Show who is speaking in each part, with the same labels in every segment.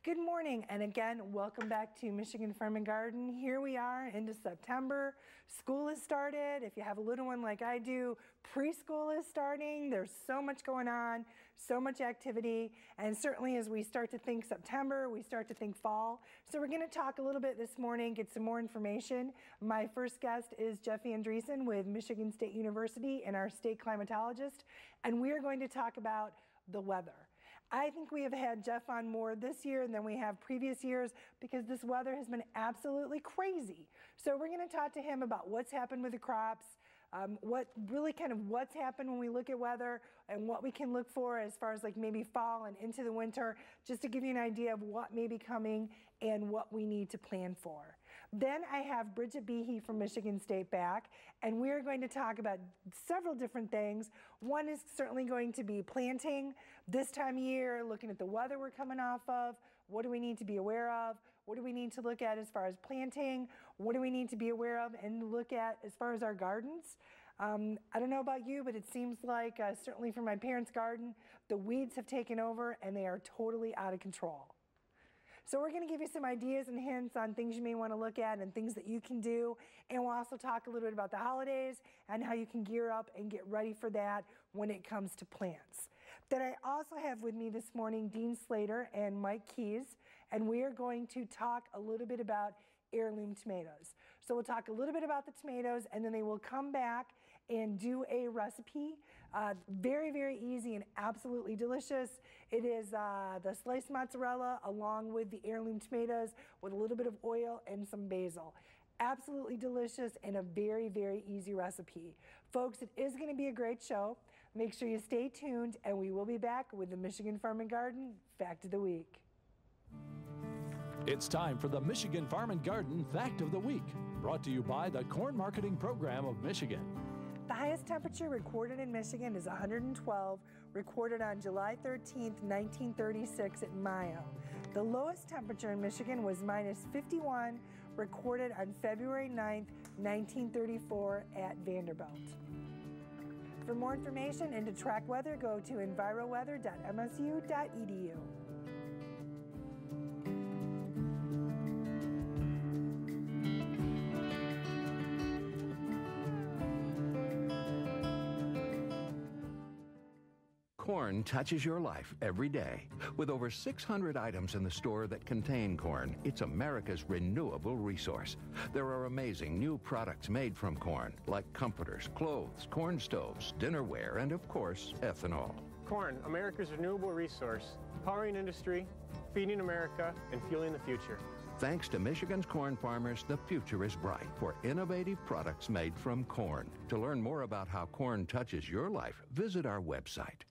Speaker 1: Good morning, and again, welcome back to Michigan Farm and Garden. Here we are into September. School has started. If you have a little one like I do, preschool is starting. There's so much going on, so much activity, and certainly as we start to think September, we start to think fall. So we're going to talk a little bit this morning, get some more information. My first guest is Jeff Andresen with Michigan State University and our state climatologist, and we are going to talk about the weather. I think we have had Jeff on more this year than we have previous years because this weather has been absolutely crazy. So we're going to talk to him about what's happened with the crops, what's happened when we look at weather and what we can look for as far as like maybe fall and into the winter, just to give you an idea of what may be coming and what we need to plan for. Then I have Bridget Behe from Michigan State back, and we're going to talk about several different things. One is certainly going to be planting this time of year, looking at the weather we're coming off of. What do we need to be aware of? What do we need to look at as far as planting? What do we need to be aware of and look at as far as our gardens? I don't know about you, but it seems like certainly for my parents' garden, the weeds have taken over and they are totally out of control. So we're going to give you some ideas and hints on things you may want to look at and things that you can do. And we'll also talk a little bit about the holidays and how you can gear up and get ready for that when it comes to plants. Then I also have with me this morning Dean Slater and Mike P.K.S, and we are going to talk a little bit about heirloom tomatoes. So we'll talk a little bit about the tomatoes, and then they will come back and do a recipe. Very, very easy and absolutely delicious. It is the sliced mozzarella along with the heirloom tomatoes with a little bit of oil and some basil. Absolutely delicious and a very, very easy recipe. Folks, it is going to be a great show. Make sure you stay tuned, and we will be back with the Michigan Farm and Garden Fact of the Week.
Speaker 2: It's time for the Michigan Farm and Garden Fact of the Week, brought to you by the Corn Marketing Program of Michigan.
Speaker 1: The highest temperature recorded in Michigan is 112, recorded on July 13th, 1936 at Mayo. The lowest temperature in Michigan was -51, recorded on February 9th, 1934 at Vanderbilt. For more information and to track weather, go to enviroweather.msu.edu.
Speaker 3: Corn touches your life every day. With over 600 items in the store that contain corn, it's America's renewable resource. There are amazing new products made from corn, like comforters, clothes, corn stoves, dinnerware, and of course, ethanol.
Speaker 4: Corn, America's renewable resource, powering industry, feeding America, and fueling the future.
Speaker 3: Thanks to Michigan's corn farmers, the future is bright for innovative products made from corn. To learn more about how corn touches your life, visit our website.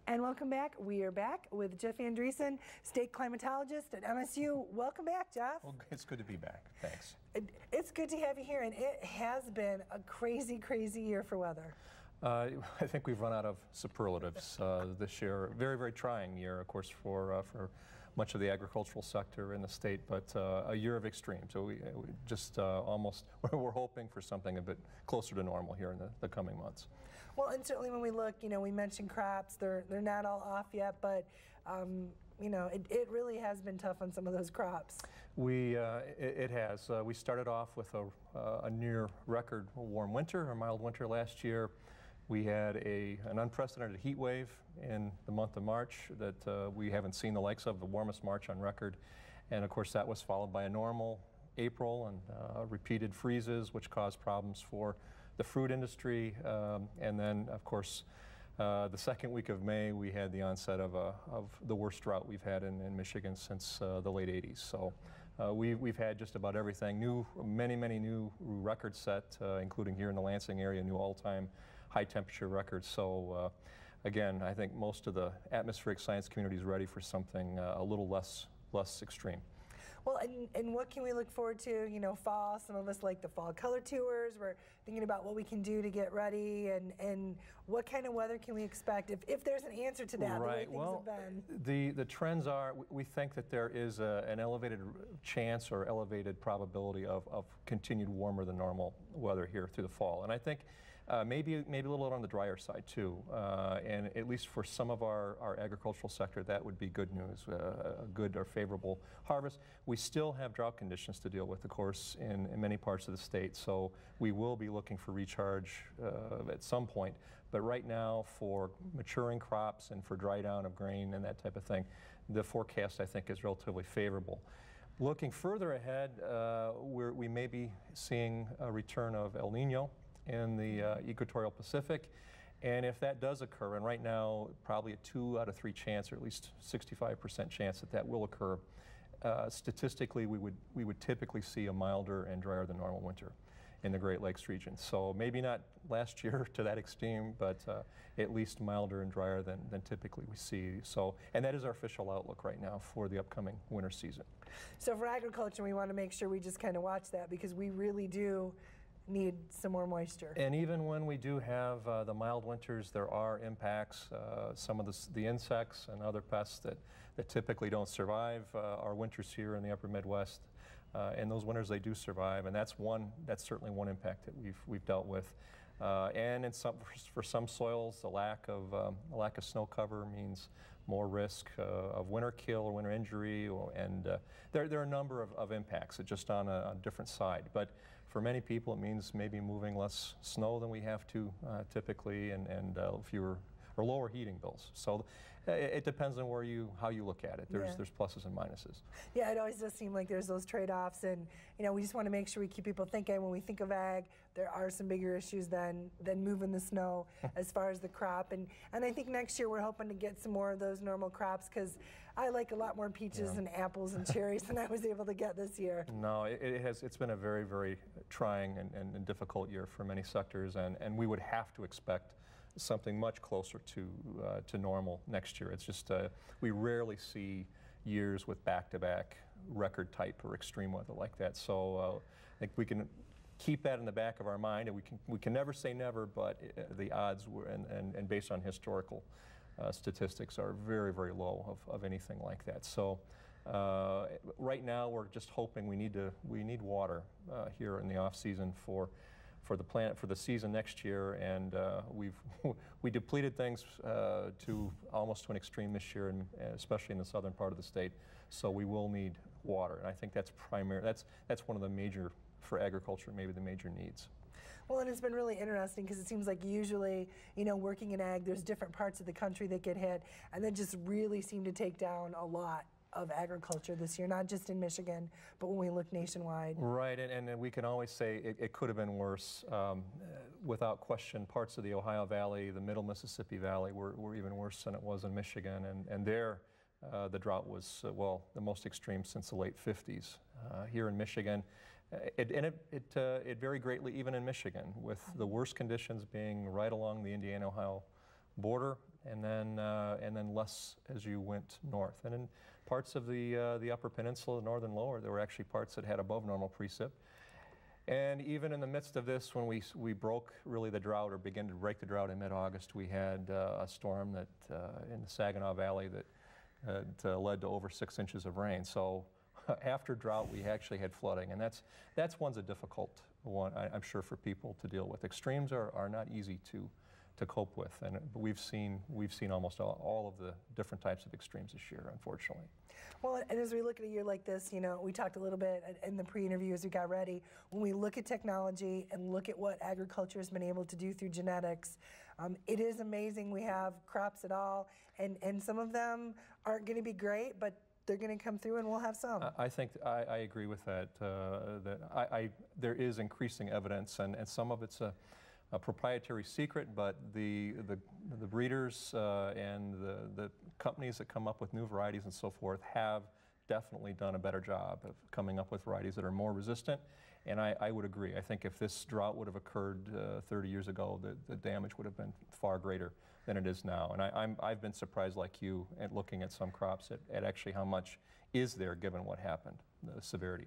Speaker 1: And welcome back. We are back with Jeff Andresen, state climatologist at MSU. Welcome back, Jeff.
Speaker 5: Well, it's good to be back. Thanks.
Speaker 1: It's good to have you here, and it has been a crazy, crazy year for weather.
Speaker 5: I think we've run out of superlatives this year. Very, very trying year, of course, for much of the agricultural sector in the state, but a year of extreme. So we just almost, we're hoping for something a bit closer to normal here in the coming months.
Speaker 1: Well, and certainly when we look, we mentioned crops. They're not all off yet, but it really has been tough on some of those crops.
Speaker 5: It has. We started off with a near record warm winter, a mild winter last year. We had an unprecedented heat wave in the month of March that we haven't seen the likes of, the warmest March on record. And of course that was followed by a normal April and repeated freezes, which caused problems for the fruit industry. And then of course the second week of May we had the onset of the worst drought we've had in Michigan since the late 80s. So we've had just about everything, many new records set, including here in the Lansing area, new all-time high temperature records. So again, I think most of the atmospheric science community is ready for something a little less extreme.
Speaker 1: Well, and what can we look forward to? You know, fall. Some of us like the fall color tours. We're thinking about what we can do to get ready, and what kind of weather can we expect if there's an answer to that.
Speaker 5: Right.
Speaker 1: The way things have
Speaker 5: been. The trends are, we think that there is an elevated chance or elevated probability of continued warmer than normal weather here through the fall, and I think. Maybe a little on the drier side too, and at least for some of our agricultural sector, that would be good news, a good or favorable harvest. We still have drought conditions to deal with, of course, in many parts of the state, so we will be looking for recharge at some point. But right now, for maturing crops and for dry down of grain and that type of thing, the forecast, I think, is relatively favorable. Looking further ahead, we may be seeing a return of El Nino in the equatorial Pacific, and if that does occur, and right now probably a 2 out of 3 chance, or at least 65% chance that will occur, statistically we would typically see a milder and drier than normal winter in the Great Lakes region. So maybe not last year to that extreme, but at least milder and drier than typically we see. So, and that is our official outlook right now for the upcoming winter season.
Speaker 1: So for agriculture, we want to make sure we just kind of watch that, because we really do need some more moisture.
Speaker 5: And even when we do have the mild winters, there are impacts. Some of the insects and other pests that typically don't survive our winters here in the upper Midwest. And those winters, they do survive, and that's certainly one impact that we've dealt with. And for some soils, the lack of snow cover means more risk of winter kill or winter injury, and there are a number of impacts just on a different side. But for many people, it means maybe moving less snow than we have to typically, and fewer or lower heating bills. So it depends on how you look at it. There's pluses and minuses.
Speaker 1: Yeah, it always does seem like there's those trade-offs, and we just want to make sure we keep people thinking when we think of ag, there are some bigger issues than moving the snow as far as the crop. And I think next year we're hoping to get some more of those normal crops, because I like a lot more peaches and apples and cherries than I was able to get this year.
Speaker 5: No, it's been a very, very trying and difficult year for many sectors, and we would have to expect something much closer to normal next year. It's just we rarely see years with back-to-back record type or extreme weather like that. So I think we can keep that in the back of our mind, and we can never say never, but the odds were, and based on historical statistics, are very, very low of anything like that. So right now we're just hoping we need water here in the off season for the season next year, and we depleted things almost to an extreme this year, and especially in the southern part of the state. So we will need water, and I think that's primary. That's one of the major, for agriculture, maybe the major needs.
Speaker 1: Well, and it's been really interesting, because it seems like usually, working in ag, there's different parts of the country that get hit, and then just really seem to take down a lot of agriculture this year, not just in Michigan, but when we look nationwide.
Speaker 5: Right, and we can always say it could have been worse. Without question, parts of the Ohio Valley, the middle Mississippi Valley were even worse than it was in Michigan, and there the drought was, the most extreme since the late 50s. Here in Michigan, it varied greatly even in Michigan, with the worst conditions being right along the Indiana-Ohio border, and then less as you went north. And in parts of the Upper Peninsula, the northern lower, there were actually parts that had above normal precip. And even in the midst of this, when we broke really the drought, or began to break the drought in mid-August, we had a storm that in the Saginaw Valley that led to over 6 inches of rain. So after drought, we actually had flooding, and that's one's a difficult one, I'm sure, for people to deal with. Extremes are not easy to cope with, and we've seen almost all of the different types of extremes this year, unfortunately.
Speaker 1: Well, and as we look at a year like this, we talked a little bit in the pre-interview as we got ready, when we look at technology and look at what agriculture has been able to do through genetics, it is amazing we have crops at all, and some of them aren't going to be great, but they're going to come through, and we'll have some.
Speaker 5: I think I agree with that. There is increasing evidence, and some of it's a proprietary secret, but the breeders and the companies that come up with new varieties and so forth have definitely done a better job of coming up with varieties that are more resistant. And I would agree. I think if this drought would have occurred 30 years ago, the damage would have been far greater than it is now. And I've been surprised, like you, at looking at some crops at actually how much is there given what happened. severity.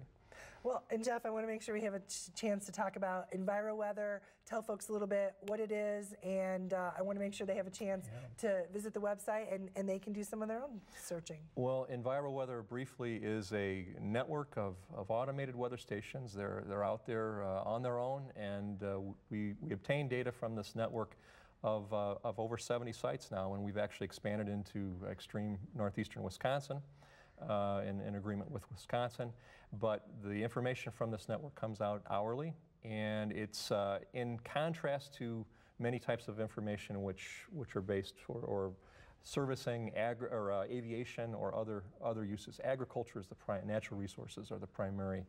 Speaker 1: Well, and Jeff, I want to make sure we have a chance to talk about EnviroWeather, tell folks a little bit what it is, and I want to make sure they have a chance to visit the website and they can do some of their own searching.
Speaker 5: Well, EnviroWeather briefly is a network of automated weather stations. They're out there on their own, and we obtain data from this network of over 70 sites now, and we've actually expanded into extreme northeastern Wisconsin. In agreement with Wisconsin, but the information from this network comes out hourly, and it's in contrast to many types of information which are based or servicing aviation or other uses. Agriculture is natural resources are the primary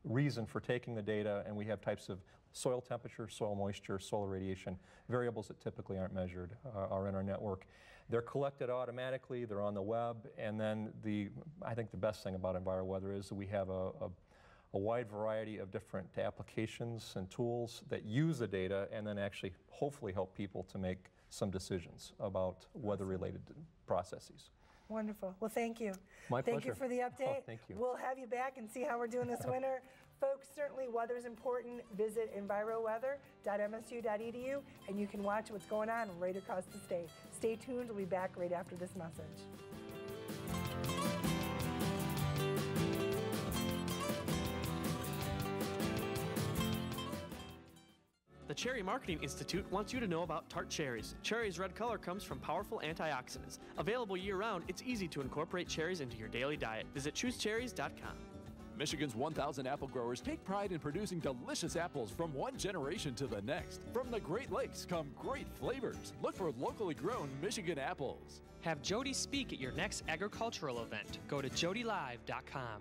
Speaker 5: reason for taking the data, and we have types of soil temperature, soil moisture, solar radiation, variables that typically aren't measured are in our network. They're collected automatically, they're on the web, and then I think the best thing about EnviroWeather is that we have a wide variety of different applications and tools that use the data and then actually hopefully help people to make some decisions about weather-related processes.
Speaker 1: Wonderful. Well, thank you.
Speaker 5: My pleasure.
Speaker 1: Thank you for the update.
Speaker 5: Oh, thank you.
Speaker 1: We'll have you back and see how we're doing this winter. Folks, certainly weather is important. Visit enviroweather.msu.edu and you can watch what's going on right across the state. Stay tuned. We'll be back right after this message.
Speaker 6: The Cherry Marketing Institute wants you to know about tart cherries. Cherry's red color comes from powerful antioxidants. Available year-round, it's easy to incorporate cherries into your daily diet. Visit choosecherries.com.
Speaker 2: Michigan's 1,000 apple growers take pride in producing delicious apples from one generation to the next. From the Great Lakes come great flavors. Look for locally grown Michigan apples.
Speaker 7: Have Jody speak at your next agricultural event. Go to jodylive.com.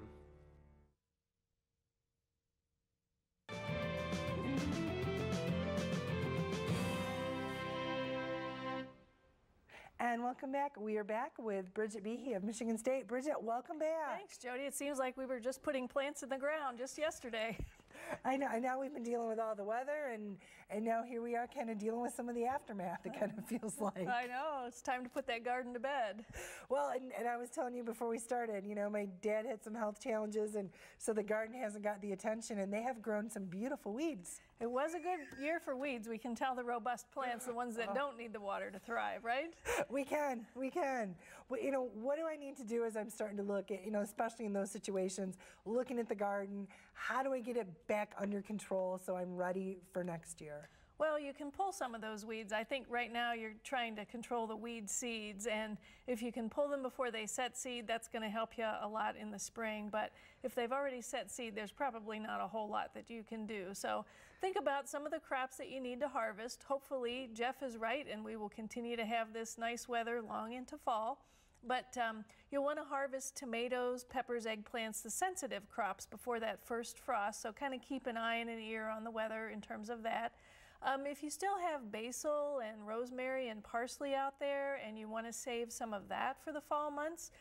Speaker 1: And welcome back. We are back with Bridget Behe of Michigan State. Bridget, welcome back.
Speaker 8: Thanks, Jody. It seems like we were just putting plants in the ground just yesterday.
Speaker 1: I know. And now we've been dealing with all the weather, and now here we are kind of dealing with some of the aftermath, it kind of feels like.
Speaker 8: I know. It's time to put that garden to bed.
Speaker 1: Well, and I was telling you before we started, you know, my dad had some health challenges, and so the garden hasn't got the attention, and they have grown some beautiful weeds.
Speaker 8: It was a good year for weeds. We can tell the robust plants, the ones that don't need the water to thrive, right?
Speaker 1: We can. Well, you know, what do I need to do as I'm starting to look at, you know, especially in those situations, looking at the garden, how do I get it back under control so I'm ready for next year?
Speaker 8: Well, you can pull some of those weeds. I think right now you're trying to control the weed seeds, and if you can pull them before they set seed, that's going to help you a lot in the spring. But if they've already set seed, there's probably not a whole lot that you can do. So think about some of the crops that you need to harvest. Hopefully Jeff is right, and we will continue to have this nice weather long into fall. But you'll want to harvest tomatoes, peppers, eggplants, the sensitive crops before that first frost. So kind of keep an eye and an ear on the weather in terms of that. If you still have basil and rosemary and parsley out there and you want to save some of that for the fall months,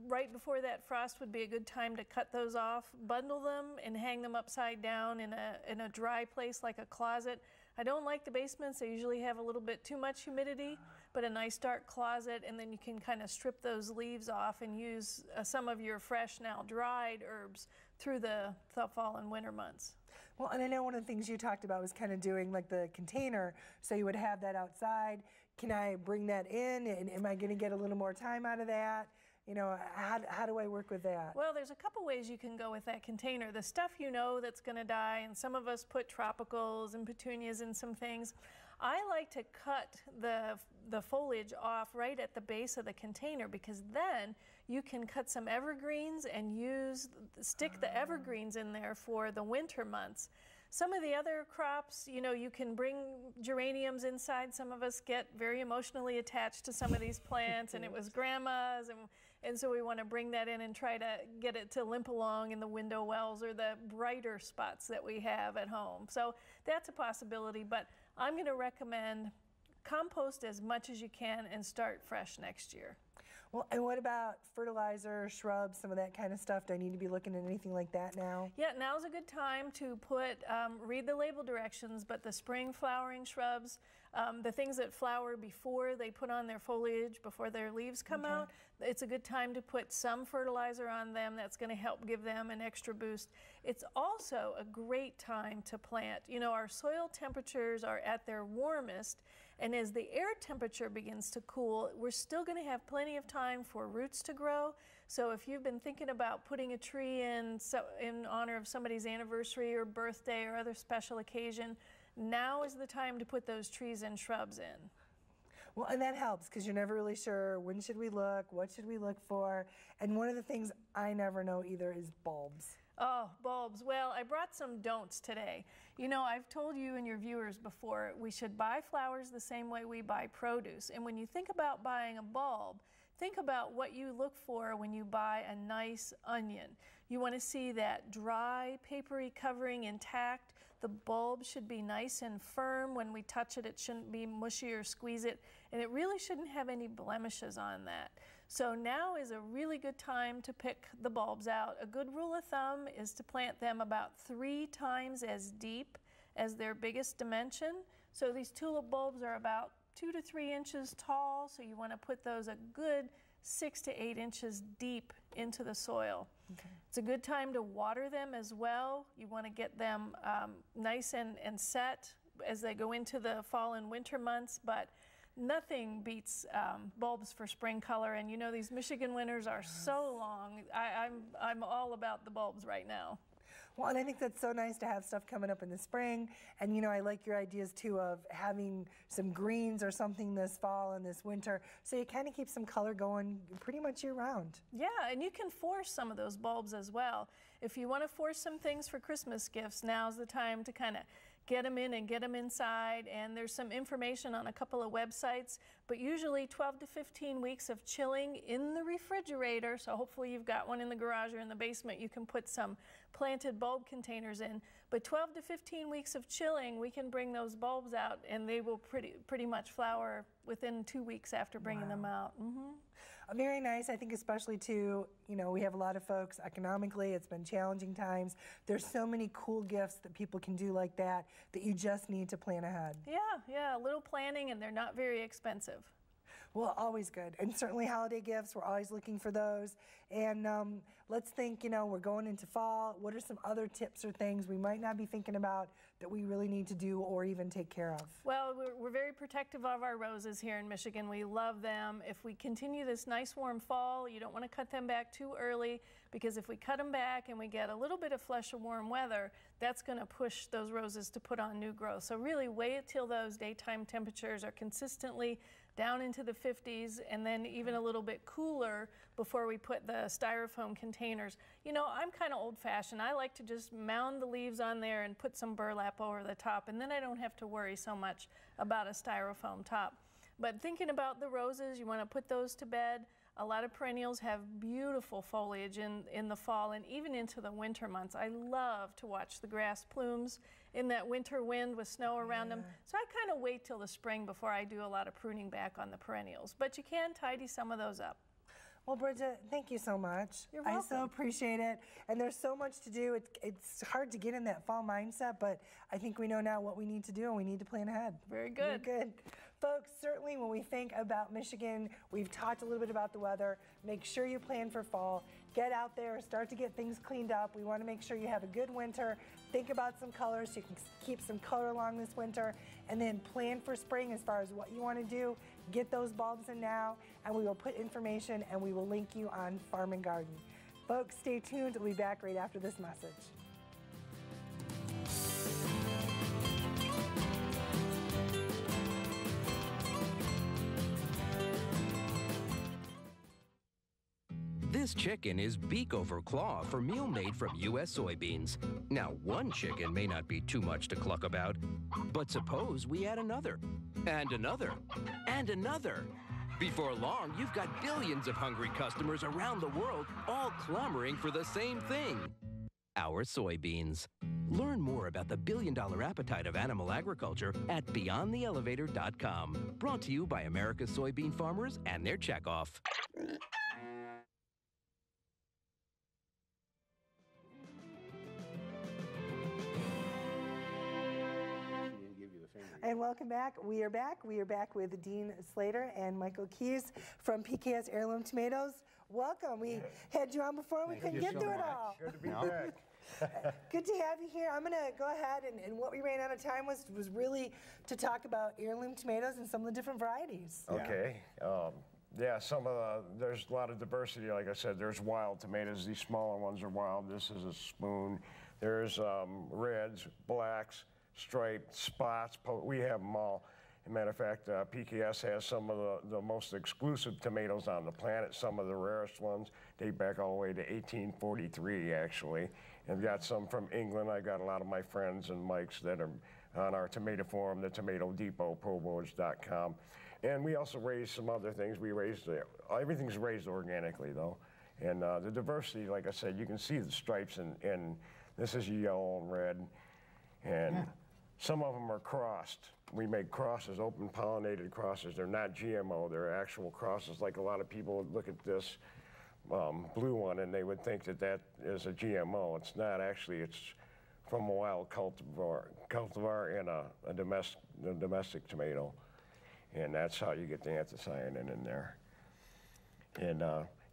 Speaker 8: right before that frost would be a good time to cut those off, bundle them and hang them upside down in a dry place like a closet. I don't like the basements. They usually have a little bit too much humidity, but a nice dark closet, and then you can kind of strip those leaves off and use some of your fresh, now dried herbs through the fall and winter months.
Speaker 1: Well, and I know one of the things you talked about was kind of doing like the container, so you would have that outside. Can I bring that in, and am I going to get a little more time out of that? You know, how do I work with that?
Speaker 8: Well, there's a couple ways you can go with that container. The stuff you know that's going to die, and some of us put tropicals and petunias in some things. I like to cut the foliage off right at the base of the container, because then you can cut some evergreens and stick the evergreens in there for the winter months. Some of the other crops, you know, you can bring geraniums inside. Some of us get very emotionally attached to some of these plants, and it was grandma's, and so we want to bring that in and try to get it to limp along in the window wells or the brighter spots that we have at home. So that's a possibility, but I'm going to recommend compost as much as you can and start fresh next year.
Speaker 1: Well, and what about fertilizer, shrubs, some of that kind of stuff? Do I need to be looking at anything like that now?
Speaker 8: Yeah, now's a good time to put, read the label directions, but the spring flowering shrubs, the things that flower before they put on their foliage, before their leaves come out, it's a good time to put some fertilizer on them. That's going to help give them an extra boost. It's also a great time to plant. You know, our soil temperatures are at their warmest, and as the air temperature begins to cool, we're still going to have plenty of time for roots to grow. So if you've been thinking about putting a tree in honor of somebody's anniversary or birthday or other special occasion, now is the time to put those trees and shrubs in.
Speaker 1: Well, and that helps because you're never really sure when should we look, what should we look for, and one of the things I never know either is bulbs.
Speaker 8: Oh, bulbs. Well, I brought some don'ts today. You know, I've told you and your viewers before, we should buy flowers the same way we buy produce. And when you think about buying a bulb, think about what you look for when you buy a nice onion. You want to see that dry, papery covering intact. The bulb should be nice and firm. When we touch it, it shouldn't be mushy or squeeze it. And it really shouldn't have any blemishes on that. So now is a really good time to pick the bulbs out. A good rule of thumb is to plant them about 3 times as deep as their biggest dimension. So these tulip bulbs are about 2 to 3 inches tall, so you want to put those a good 6 to 8 inches deep into the soil. Okay. It's a good time to water them as well. You want to get them nice and set as they go into the fall and winter months, but nothing beats bulbs for spring color, and you know these Michigan winters are so long. I'm all about the bulbs right now.
Speaker 1: Well, and I think that's so nice to have stuff coming up in the spring, and you know I like your ideas too of having some greens or something this fall and this winter, so you kind of keep some color going pretty much year round. Yeah,
Speaker 8: and you can force some of those bulbs as well. If you want to force some things for Christmas gifts, now's the time to kind of get them in and get them inside, and there's some information on a couple of websites, but usually 12 to 15 weeks of chilling in the refrigerator, so hopefully you've got one in the garage or in the basement you can put some planted bulb containers in, but 12 to 15 weeks of chilling, we can bring those bulbs out and they will pretty much flower within 2 weeks after bringing them out.
Speaker 1: Very nice. I think especially too, you know, we have a lot of folks economically, it's been challenging times. There's so many cool gifts that people can do like that you just need to plan ahead.
Speaker 8: Yeah, a little planning and they're not very expensive.
Speaker 1: Well, always good. And certainly holiday gifts, we're always looking for those. And let's think, you know, we're going into fall. What are some other tips or things we might not be thinking about that we really need to do or even take care of?
Speaker 8: Well, we're very protective of our roses here in Michigan. We love them. If we continue this nice warm fall, you don't want to cut them back too early, because if we cut them back and we get a little bit of flush of warm weather, that's going to push those roses to put on new growth. So really wait till those daytime temperatures are consistently down into the 50s and then even a little bit cooler before we put the styrofoam containers. You know, I'm kind of old-fashioned. I like to just mound the leaves on there and put some burlap over the top, and then I don't have to worry so much about a styrofoam top. But thinking about the roses, you want to put those to bed. A lot of perennials have beautiful foliage in the fall and even into the winter months. I love to watch the grass plumes in that winter wind with snow around them. So I kind of wait till the spring before I do a lot of pruning back on the perennials. But you can tidy some of those up.
Speaker 1: Well, Bridget, thank you so much.
Speaker 8: You're welcome.
Speaker 1: I so appreciate it. And there's so much to do. It's hard to get in that fall mindset, but I think we know now what we need to do and we need to plan ahead.
Speaker 8: Very good.
Speaker 1: Very good. Folks, certainly when we think about Michigan, we've talked a little bit about the weather. Make sure you plan for fall. Get out there, start to get things cleaned up. We want to make sure you have a good winter. Think about some colors so you can keep some color along this winter, and then plan for spring as far as what you want to do. Get those bulbs in now, and we will put information and we will link you on Farm and Garden. Folks, stay tuned. We'll be back right after this message.
Speaker 9: This chicken is beak over claw for meal made from U.S. soybeans. Now, one chicken may not be too much to cluck about, but suppose we add another, and another, and another. Before long, you've got billions of hungry customers around the world all clamoring for the same thing. our soybeans. Learn more about the billion-dollar appetite of animal agriculture at beyondtheelevator.com. Brought to you by America's soybean farmers and their checkoff.
Speaker 1: And welcome back. We are back. We are back with Dean Slater and Michael P.K.S. from P.K.S. Heirloom Tomatoes. Welcome. We had you on before. We couldn't get through it all.
Speaker 10: Good to be back.
Speaker 1: Good to have you here. I'm going to go ahead, and what we ran out of time was really to talk about heirloom tomatoes and some of the different varieties.
Speaker 10: Okay. Yeah, there's a lot of diversity. Like I said, there's wild tomatoes. These smaller ones are wild. This is a spoon. There's reds, blacks, striped, spots. We have them all. As a matter of fact, P.K.S. has some of the most exclusive tomatoes on the planet, some of the rarest ones. Date back all the way to 1843, actually. And I've got some from England. I got a lot of my friends and Mike's that are on our tomato forum, the Tomato Depot, ProBords.com. And we also raise some other things. Everything's raised organically, though. And the diversity, like I said, you can see the stripes, and this is yellow and red. And some of them are crossed. We make crosses, open pollinated crosses. They're not GMO, they're actual crosses. Like a lot of people look at this blue one and they would think that that is a GMO. It's not actually, it's from a wild cultivar and a domestic tomato. And that's how you get the anthocyanin in there. And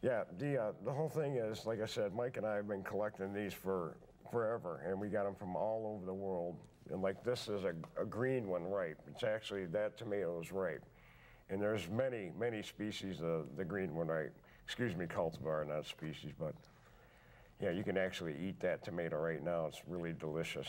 Speaker 10: yeah, the whole thing is, like I said, Mike and I have been collecting these for forever, and we got them from all over the world. And like this is a green one ripe. It's actually, that tomato is ripe. And there's many, many species of the green one ripe. Excuse me, cultivar, not species, but yeah, you can actually eat that tomato right now. It's really delicious.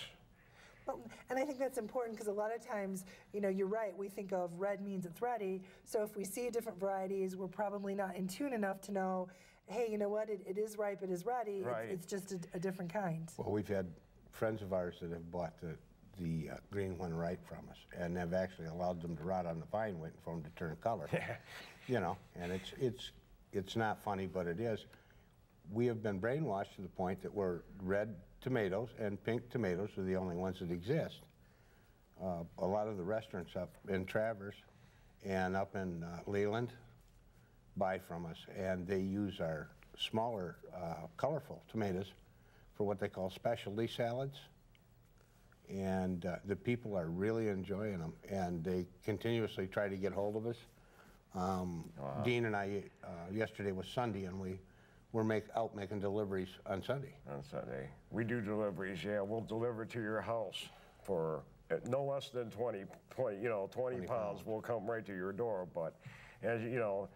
Speaker 1: Well, and I think that's important because a lot of times, you know, you're right, we think of red means it's ready. So if we see different varieties, we're probably not in tune enough to know, hey, you know what, it is ripe, it is ready.
Speaker 10: Right.
Speaker 1: It's just a different kind.
Speaker 11: Well, we've had friends of ours that have bought the green one ripe from us, and have actually allowed them to rot on the vine waiting for them to turn color. You know, and it's not funny, but it is. We have been brainwashed to the point that red tomatoes and pink tomatoes are the only ones that exist. A lot of the restaurants up in Traverse and up in Leland buy from us, and they use our smaller, colorful tomatoes for what they call specialty salads. And the people are really enjoying them, and they continuously try to get hold of us. Dean and I, yesterday was Sunday, and we're out making deliveries on Sunday.
Speaker 10: On Sunday. We do deliveries, yeah. We'll deliver to your house for no less than 20 pounds. We'll come right to your door. But as you know,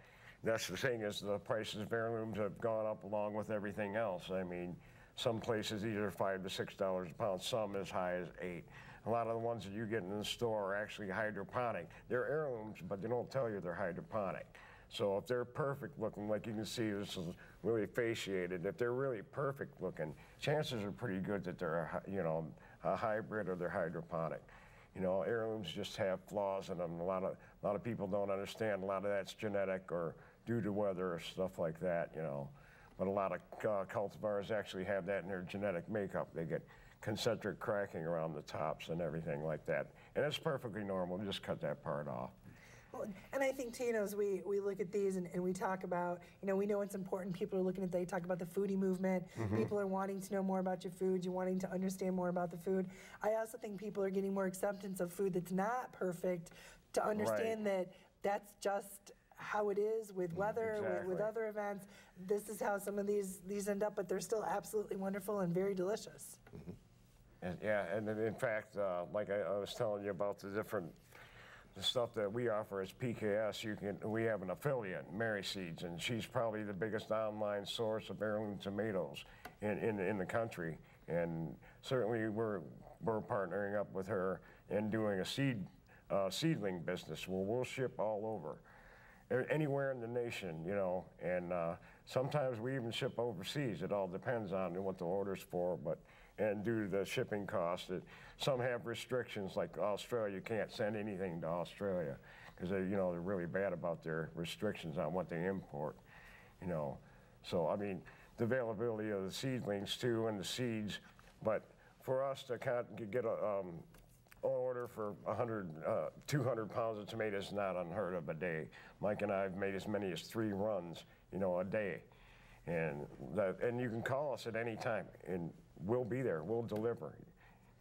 Speaker 10: that's the thing, is the prices of heirlooms have gone up along with everything else. I mean, some places either $5 to $6 a pound, some as high as $8. A lot of the ones that you get in the store are actually hydroponic. They're heirlooms, but they don't tell you they're hydroponic. So if they're perfect looking, like you can see, this is really fasciated. If they're really perfect looking, chances are pretty good that they're a hybrid or they're hydroponic. You know, heirlooms just have flaws in them. A lot of people don't understand. A lot of that's genetic or due to weather or stuff like that. You know. But a lot of cultivars actually have that in their genetic makeup. They get concentric cracking around the tops and everything like that. And it's perfectly normal. Just cut that part off.
Speaker 1: Well, and I think, too, as we look at these and we talk about, you know, we know it's important. People are looking at, they talk about the foodie movement. People are wanting to know more about your food. You're wanting to understand more about the food. I also think people are getting more acceptance of food that's not perfect, to understand that that's just how it is with weather, with other events. This is how some of these end up, but they're still absolutely wonderful and very delicious.
Speaker 10: And, yeah, and in fact, like I was telling you about the stuff that we offer as P.K.S. We have an affiliate, Mary Seeds, and she's probably the biggest online source of heirloom tomatoes in the country. And certainly we're partnering up with her and doing a seedling business where we'll ship all over. Anywhere in the nation, you know, and sometimes we even ship overseas. It all depends on what the order's for, and due to the shipping costs, some have restrictions, like Australia. You can't send anything to Australia because they're really bad about their restrictions on what they import, you know. So I mean, the availability of the seedlings too and the seeds. But for us to get a order for 200 pounds of tomatoes is not unheard of a day. Mike and I have made as many as 3 runs, you know, a day. And you can call us at any time, and we'll be there. We'll deliver,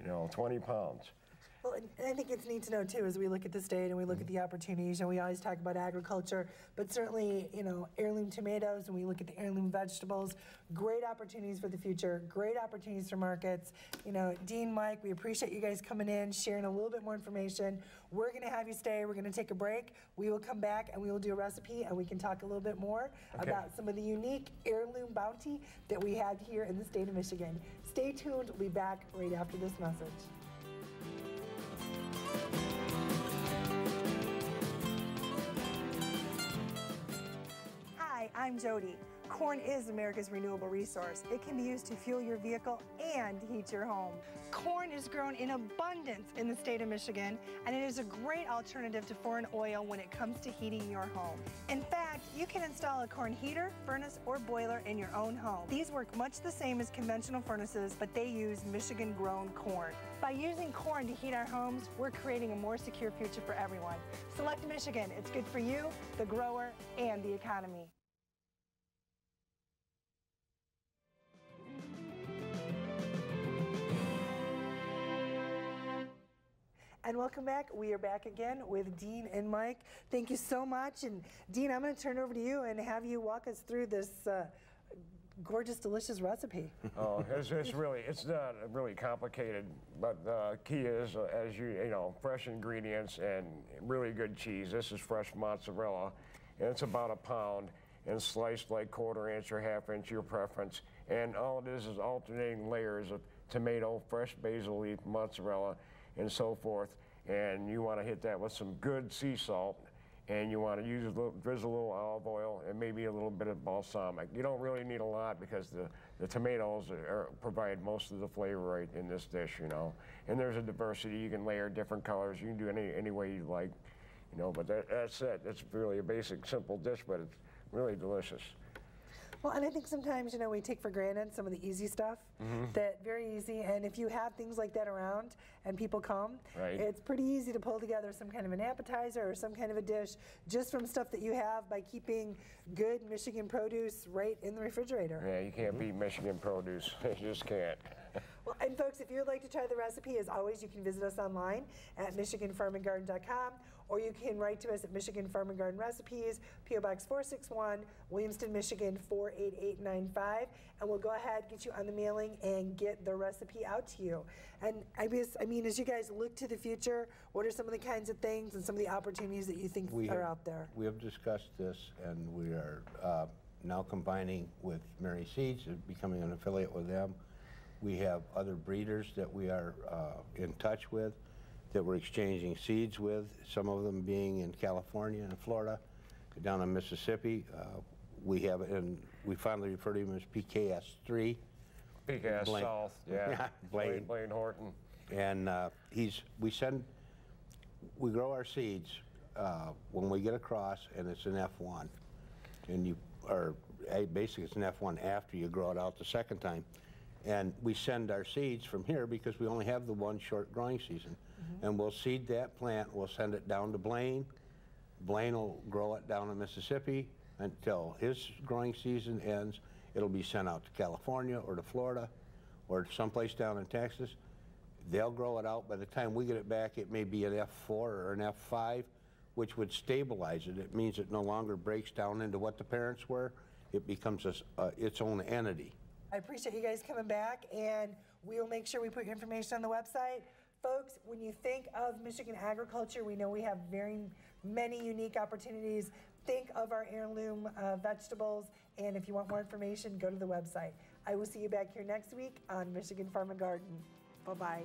Speaker 10: you know, 20 pounds.
Speaker 1: Well, and I think it's neat to know, too, as we look at the state and we look at the opportunities, and we always talk about agriculture, but certainly, you know, heirloom tomatoes, and we look at the heirloom vegetables, great opportunities for the future, great opportunities for markets. You know, Dean, Mike, we appreciate you guys coming in, sharing a little bit more information. We're going to have you stay. We're going to take a break. We will come back, and we will do a recipe, and we can talk a little bit more about some of the unique heirloom bounty that we have here in the state of Michigan. Stay tuned. We'll be back right after this message. Hi, I'm Jody. Corn is America's renewable resource. It can be used to fuel your vehicle and heat your home. Corn is grown in abundance in the state of Michigan, and it is a great alternative to foreign oil when it comes to heating your home. In fact, you can install a corn heater, furnace, or boiler in your own home. These work much the same as conventional furnaces, but they use Michigan-grown corn. By using corn to heat our homes, we're creating a more secure future for everyone. Select Michigan. It's good for you, the grower, and the economy. And welcome back. We are back again with Dean and Mike. Thank you so much. And Dean, I'm going to turn it over to you and have you walk us through this gorgeous, delicious recipe.
Speaker 10: Oh, it's not really complicated, but the key is, as you know, fresh ingredients and really good cheese. This is fresh mozzarella, and it's about a pound, and sliced like 1/4 inch or 1/2 inch, your preference. And all it is alternating layers of tomato, fresh basil leaf, mozzarella, and so forth. And you want to hit that with some good sea salt, and you want to drizzle a little olive oil and maybe a little bit of balsamic. You don't really need a lot because the tomatoes provide most of the flavor right in this dish, you know. And there's a diversity. You can layer different colors. You can do any way you like, you know. But that's it. It's really a basic, simple dish, but it's really delicious.
Speaker 1: Well, and I think sometimes, you know, we take for granted some of the easy stuff, that very easy, and if you have things like that around and people come, it's pretty easy to pull together some kind of an appetizer or some kind of a dish just from stuff that you have by keeping good Michigan produce right in the refrigerator.
Speaker 10: Yeah, you can't beat Michigan produce. You just can't.
Speaker 1: Well, and folks, if you'd like to try the recipe, as always, you can visit us online at MichiganFarmandGarden.com, or you can write to us at Michigan Farm and Garden Recipes, P.O. Box 461, Williamston, Michigan 48895, and we'll go ahead, get you on the mailing, and get the recipe out to you. And I mean, as you guys look to the future, what are some of the kinds of things and some of the opportunities that you think are out there?
Speaker 11: We have discussed this, and we are now combining with Mary Seeds, becoming an affiliate with them. We have other breeders that we are in touch with, that we're exchanging seeds with, some of them being in California and Florida, down in Mississippi. We have, and we finally refer to him as P.K.S. 3.
Speaker 10: P.K.S. South, yeah. Blaine Horton. And we grow our seeds when we get across, and it's an F1. And basically it's an F1 after you grow it out the second time. And we send our seeds from here because we only have the one short growing season. And we'll seed that plant, we'll send it down to Blaine. Blaine will grow it down in Mississippi until his growing season ends. It'll be sent out to California or to Florida or someplace down in Texas. They'll grow it out. By the time we get it back, it may be an F4 or an F5, which would stabilize it. It means it no longer breaks down into what the parents were. It becomes its own entity.
Speaker 1: I appreciate you guys coming back, and we'll make sure we put your information on the website. Folks, when you think of Michigan agriculture, we know we have very many unique opportunities. Think of our heirloom vegetables, and if you want more information, go to the website. I will see you back here next week on Michigan Farm and Garden. Bye-bye.